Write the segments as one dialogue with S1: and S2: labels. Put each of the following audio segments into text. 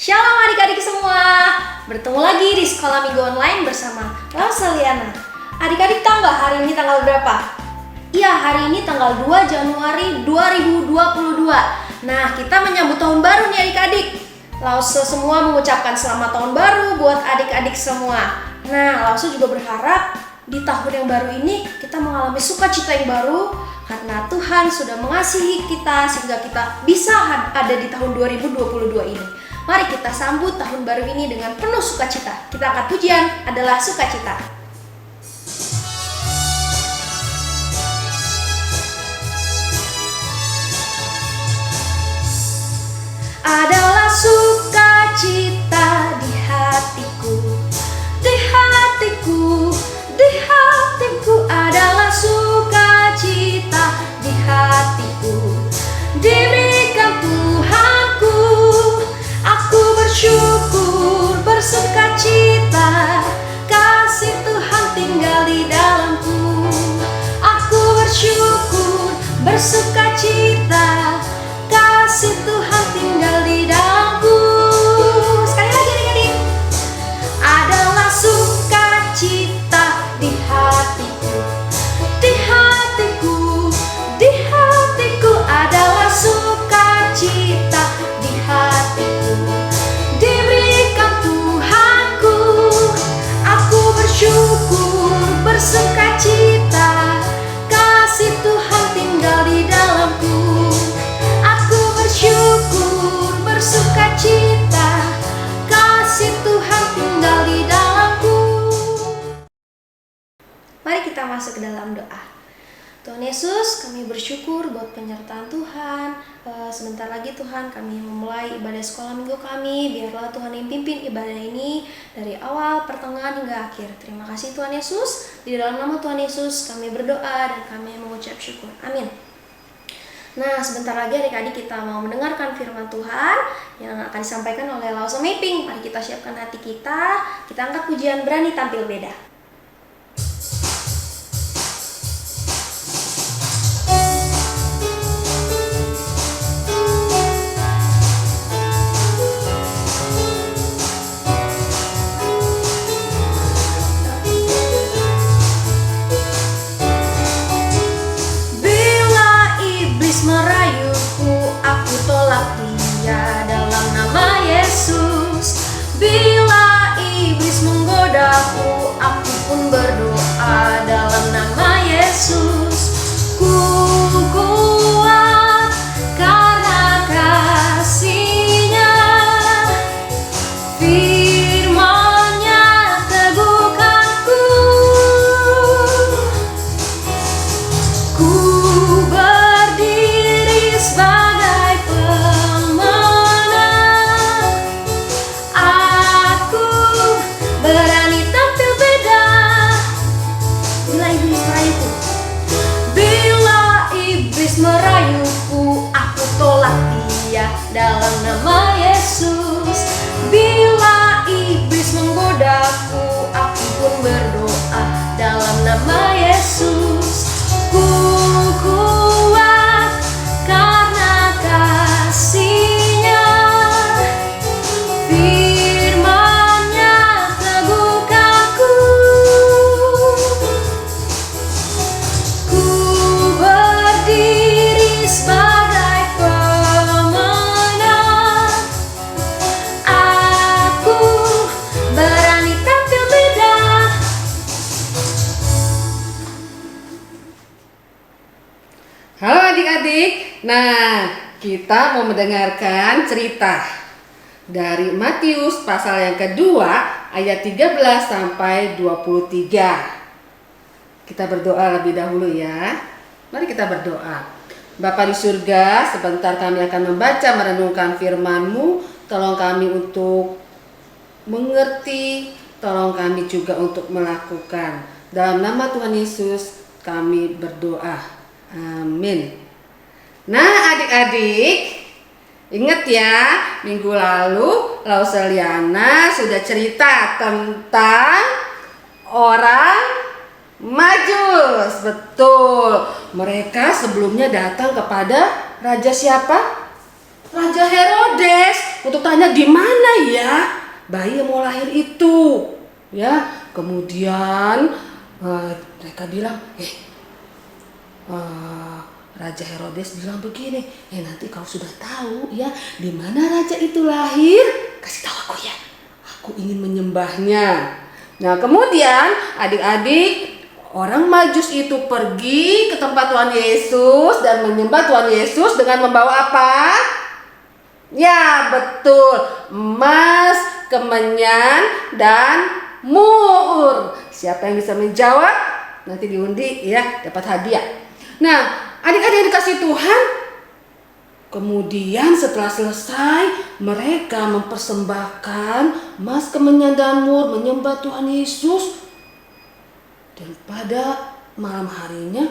S1: Shalom adik-adik semua, bertemu lagi di Sekolah Minggu Online bersama Lausaliana. Adik-adik tahu nggak hari ini tanggal berapa? Iya, hari ini tanggal 2 Januari 2022. Nah, kita menyambut tahun baru nih adik-adik. Lause semua mengucapkan selamat tahun baru buat adik-adik semua. Nah, Lause juga berharap di tahun yang baru ini kita mengalami sukacita yang baru karena Tuhan sudah mengasihi kita sehingga kita bisa ada di tahun 2022 ini. Mari kita sambut tahun baru ini dengan penuh sukacita. Kita angkat pujian adalah sukacita. Adalah sukacita di hatiku, di hatiku, di hatiku. Adalah sukacita di hatiku, diberikan Tuhanku. Aku bersyukur, bersukacita, kasih Tuhan tinggal di dalamku. Aku bersyukur, bersukacita, kasih Tuhan tinggal di dalamku. Sekali lagi adik-adik. Adalah sukacita di hatiku, di hatiku, di hatiku. Adalah sukacita di hatiku, diberikan Tuhanku. Aku bersyukur, bersukacita, kasih Tuhan tinggal di dalamku. Aku bersyukur, bersukacita, kasih Tuhan tinggal di dalamku. Mari kita masuk ke dalam doa. Tuhan Yesus, kami bersyukur buat penyertaan Tuhan. Sebentar lagi Tuhan kami memulai ibadah sekolah minggu kami. Biarlah Tuhan yang pimpin ibadah ini dari awal, pertengahan hingga akhir. Terima kasih Tuhan Yesus. Di dalam nama Tuhan Yesus kami berdoa dan kami mengucap syukur. Amin. Nah, sebentar lagi adik-adik kita mau mendengarkan firman Tuhan yang akan disampaikan oleh Lause Mapping. Mari kita siapkan hati kita. Kita angkat pujian Berani Tampil Beda. Merayuku, aku tolak dia dalam nama Yesus. Bila iblis menggodaku, aku pun berdoa dalam nama Yesus. Ku kuat karena kasih-Nya, firman-Nya teguhkanku. Ku sebagai pemenang, aku berani tampil beda. Bila iblis merayuku, bila iblis merayuku, aku tolak dia dalam nama Yesus. Bila iblis menggodaku, aku pun berdoa dalam nama Yesus. Ku kuat karena kasih-Nya, firman-Nya teguhkanku. Ku berdiri sebagai pemenang, aku berani tampil beda.
S2: Halo adik-adik, nah kita mau mendengarkan cerita dari Matius pasal yang kedua ayat 13 sampai 23. Kita berdoa lebih dahulu ya. Mari kita berdoa. Bapa di surga, sebentar kami akan membaca merenungkan firman-Mu. Tolong kami untuk mengerti, tolong kami juga untuk melakukan. Dalam nama Tuhan Yesus kami berdoa. Amin. Nah adik-adik, ingat ya, minggu lalu Lausaliana sudah cerita tentang orang Majus. Betul, mereka sebelumnya datang kepada raja siapa? Raja Herodes untuk tanya di mana ya bayi yang mau lahir itu, ya. Kemudian mereka bilang, Raja Herodes bilang begini, nanti kau sudah tahu ya di mana raja itu lahir, kasih tahu aku ya, aku ingin menyembahnya. Nah kemudian adik-adik, orang Majus itu pergi ke tempat Tuhan Yesus dan menyembah Tuhan Yesus dengan membawa apa? Ya betul, emas, kemenyan, dan mur. Siapa yang bisa menjawab? Nanti diundi ya, dapat hadiah. Nah, adik-adik yang dikasih Tuhan, kemudian setelah selesai mereka mempersembahkan emas, kemenyan, dan mur menyembah Tuhan Yesus. Dan pada malam harinya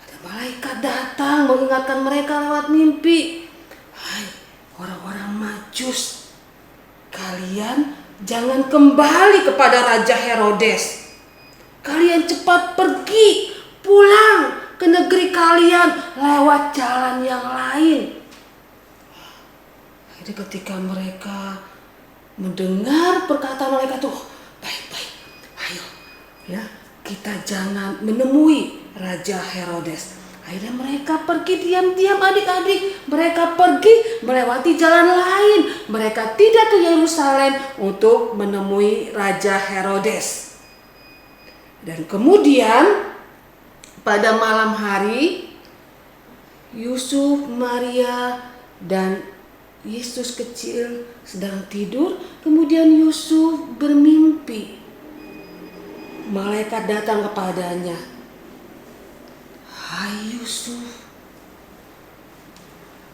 S2: ada malaikat datang mengingatkan mereka lewat mimpi. Hai orang-orang Majus, kalian jangan kembali kepada Raja Herodes. Kalian cepat pergi pulang ke negeri kalian lewat jalan yang lain. Jadi ketika mereka mendengar perkataan malaikat itu, baik-baik, ayo ya, kita jangan menemui Raja Herodes. Akhirnya mereka pergi diam-diam adik-adik. Mereka pergi melewati jalan lain. Mereka tidak ke Yerusalem untuk menemui Raja Herodes. Dan kemudian pada malam hari Yusuf, Maria, dan Yesus kecil sedang tidur. Kemudian Yusuf bermimpi. Malaikat datang kepadanya. Hai Yusuf,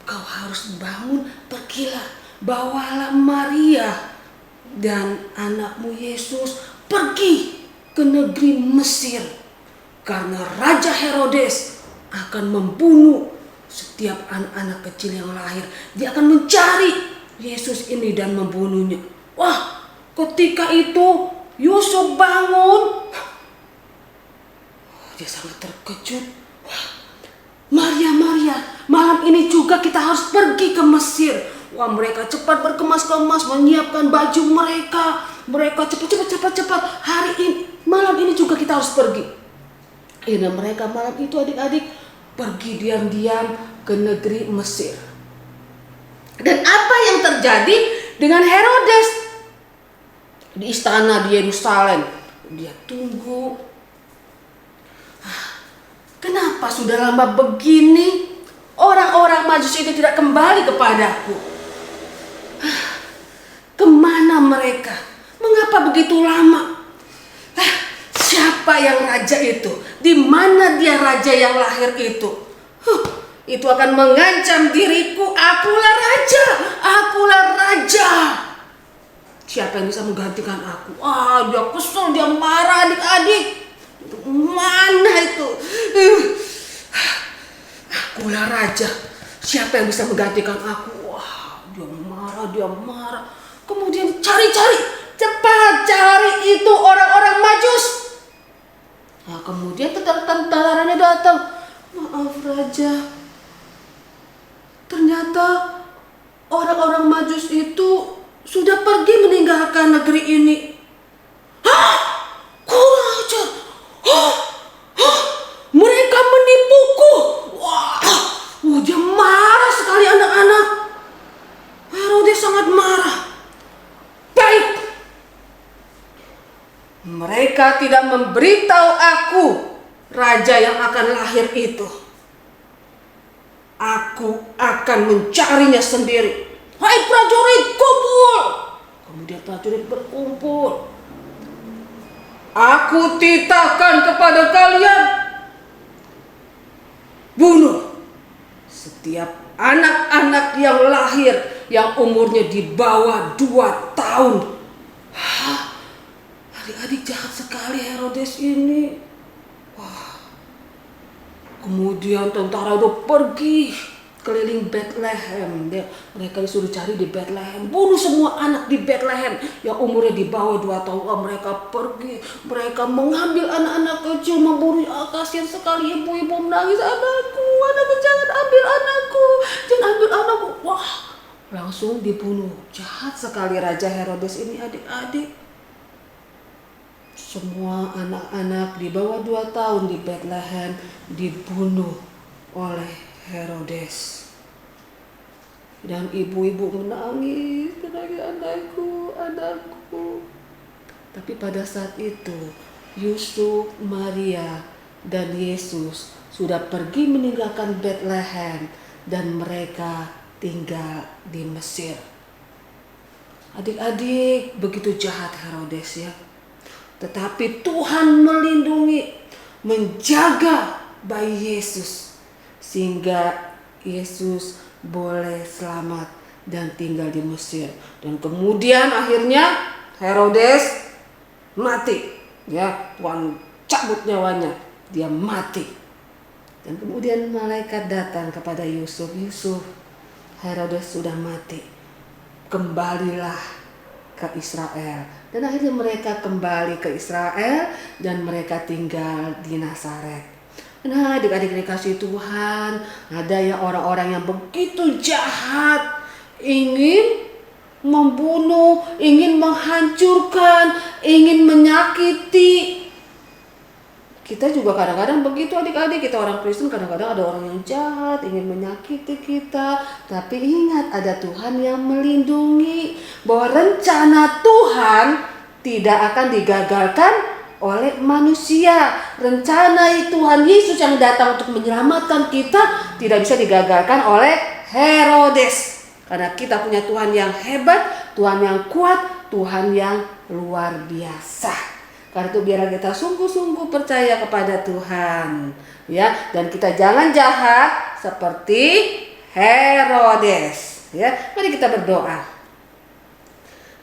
S2: kau harus bangun, pergilah, bawalah Maria dan anakmu Yesus pergi ke negeri Mesir. Karena Raja Herodes akan membunuh setiap anak-anak kecil yang lahir. Dia akan mencari Yesus ini dan membunuhnya. Wah, ketika itu Yusuf bangun. Dia sangat terkejut. Wah, Maria, malam ini juga kita harus pergi ke Mesir. Wah, mereka cepat berkemas-kemas menyiapkan baju mereka. Mereka cepat. Hari ini, malam ini juga kita harus pergi. Akhirnya mereka malam itu adik-adik pergi diam-diam ke negeri Mesir. Dan apa yang terjadi dengan Herodes di istana di Yerusalem? Dia tunggu. Kenapa sudah lama begini orang-orang Majus itu tidak kembali kepadaku? Kemana mereka? Mengapa begitu lama? Siapa yang raja itu? Di mana dia raja yang lahir itu? Itu akan mengancam diriku. Akulah raja. Siapa yang bisa menggantikan aku? Dia kesel, dia marah adik-adik. Mana itu? Akulah raja. Siapa yang bisa menggantikan aku? Wah, dia marah. Kemudian cepat cari itu orang-orang Majus. Nah, kemudian tentaranya datang. Maaf raja, ternyata orang-orang Majus itu sudah pergi meninggalkan negeri ini. Kurang ajar. Mereka menipuku. Dia marah sekali anak-anak. Herodes sangat marah. Baik, mereka tidak memberitahu aku raja yang akan lahir itu. Aku akan mencarinya sendiri. Hai prajurit, kumpul. Kemudian prajurit berkumpul. Aku titahkan kepada kalian, bunuh setiap anak-anak yang lahir yang umurnya di bawah 2 tahun. Adik-adik, jahat sekali Herodes ini. Kemudian tentara itu pergi keliling Bethlehem. Mereka disuruh cari di Bethlehem. Bunuh semua anak di Bethlehem yang umurnya di bawah 2 tahun. Mereka pergi. Mereka mengambil anak-anak kecil, membunuh. Kasihan sekali ibu-ibu menangis. Anakku, jangan ambil anakku. Jangan ambil anakku. Wah, langsung dibunuh. Jahat sekali Raja Herodes ini adik-adik. Semua anak-anak di bawah 2 tahun di Bethlehem dibunuh oleh Herodes. Dan ibu-ibu menangis, anakku, anakku. Tapi pada saat itu Yusuf, Maria, dan Yesus sudah pergi meninggalkan Bethlehem dan mereka tinggal di Mesir. Adik-adik, begitu jahat Herodes ya. Tetapi Tuhan melindungi, menjaga bayi Yesus sehingga Yesus boleh selamat dan tinggal di Mesir. Dan kemudian akhirnya Herodes mati. Ya, Tuhan cabut nyawanya, dia mati. Dan kemudian malaikat datang kepada Yusuf. Yusuf, Herodes sudah mati. Kembalilah ke Israel. Dan akhirnya mereka kembali ke Israel dan mereka tinggal di Nazaret. Nah, adik-adik dikasih Tuhan, ada ya orang-orang yang begitu jahat, ingin membunuh, ingin menghancurkan, ingin menyakiti. Kita juga kadang-kadang begitu adik-adik, kita orang Kristen kadang-kadang ada orang yang jahat, ingin menyakiti kita. Tapi ingat, ada Tuhan yang melindungi, bahwa rencana Tuhan tidak akan digagalkan oleh manusia. Rencana Tuhan Yesus yang datang untuk menyelamatkan kita tidak bisa digagalkan oleh Herodes. Karena kita punya Tuhan yang hebat, Tuhan yang kuat, Tuhan yang luar biasa. Karena itu biarlah kita sungguh-sungguh percaya kepada Tuhan, ya, dan kita jangan jahat seperti Herodes, ya. Mari kita berdoa.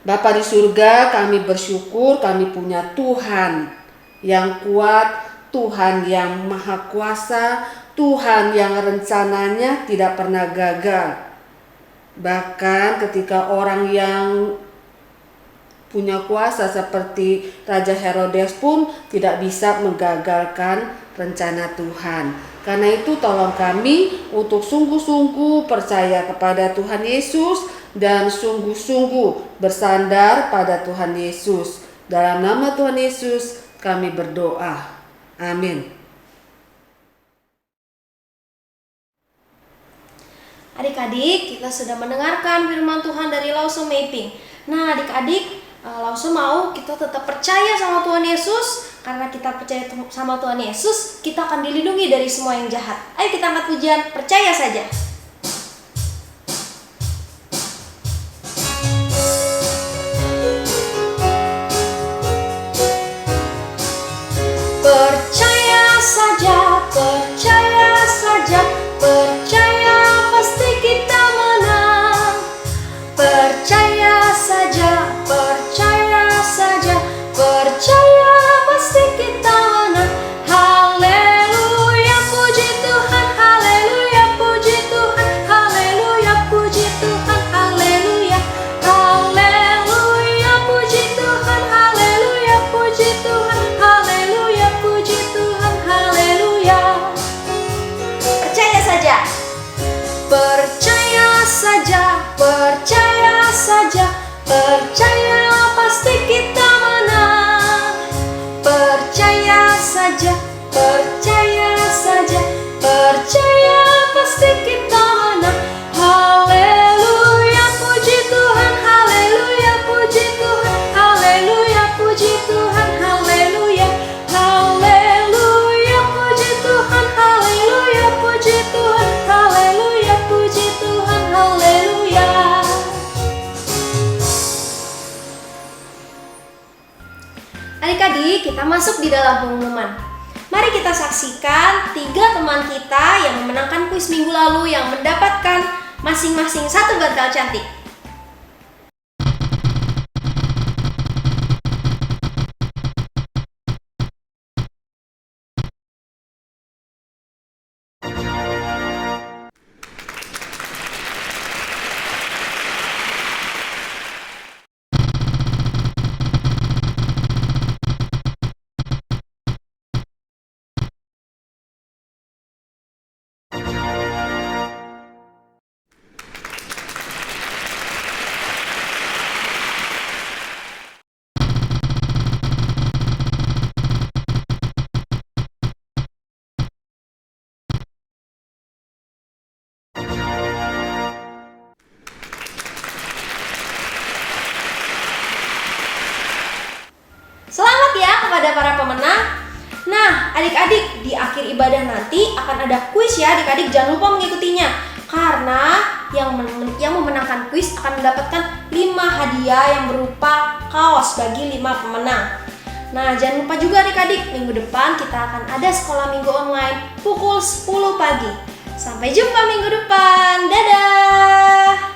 S2: Bapa di surga, kami bersyukur kami punya Tuhan yang kuat, Tuhan yang maha kuasa, Tuhan yang rencananya tidak pernah gagal. Bahkan ketika orang yang punya kuasa seperti Raja Herodes pun tidak bisa menggagalkan rencana Tuhan. Karena itu tolong kami untuk sungguh-sungguh percaya kepada Tuhan Yesus dan sungguh-sungguh bersandar pada Tuhan Yesus. Dalam nama Tuhan Yesus kami berdoa. Amin.
S1: Adik-adik, kita sudah mendengarkan firman Tuhan dari Lause Mapping. Nah, adik-adik, Lause mau kita tetap percaya sama Tuhan Yesus. Karena kita percaya sama Tuhan Yesus, kita akan dilindungi dari semua yang jahat. Ayo kita angkat pujian, percaya saja. Percaya saja, percaya saja, percaya pasti kita menang. Percaya saja, percaya saja, percaya pasti kita menang. Haleluya, puji Tuhan, haleluya, puji Tuhan, haleluya, puji Tuhan, haleluya. Haleluya, puji Tuhan, haleluya, puji Tuhan, haleluya, puji Tuhan, haleluya. Percaya saja. Percaya saja, percaya saja, percaya pasti kita menang. Percaya saja, percaya saja, percaya pasti kita menang. Haleluya, puji Tuhan, haleluya, puji Tuhan, haleluya, puji Tuhan, haleluya. Haleluya, puji Tuhan, haleluya, puji Tuhan, haleluya, puji Tuhan, haleluya. Adik-adik, kita masuk di dalam pengumuman. Mari kita saksikan 3 teman kita yang memenangkan kuis minggu lalu yang mendapatkan masing-masing 1 bantal cantik. kepada para pemenang. Nah, adik-adik, di akhir ibadah nanti akan ada kuis ya, adik-adik jangan lupa mengikutinya. Karena yang memenangkan kuis akan mendapatkan 5 hadiah yang berupa kaos bagi 5 pemenang. Nah, jangan lupa juga adik-adik, minggu depan kita akan ada sekolah minggu online pukul 10 pagi. Sampai jumpa minggu depan. Dadah!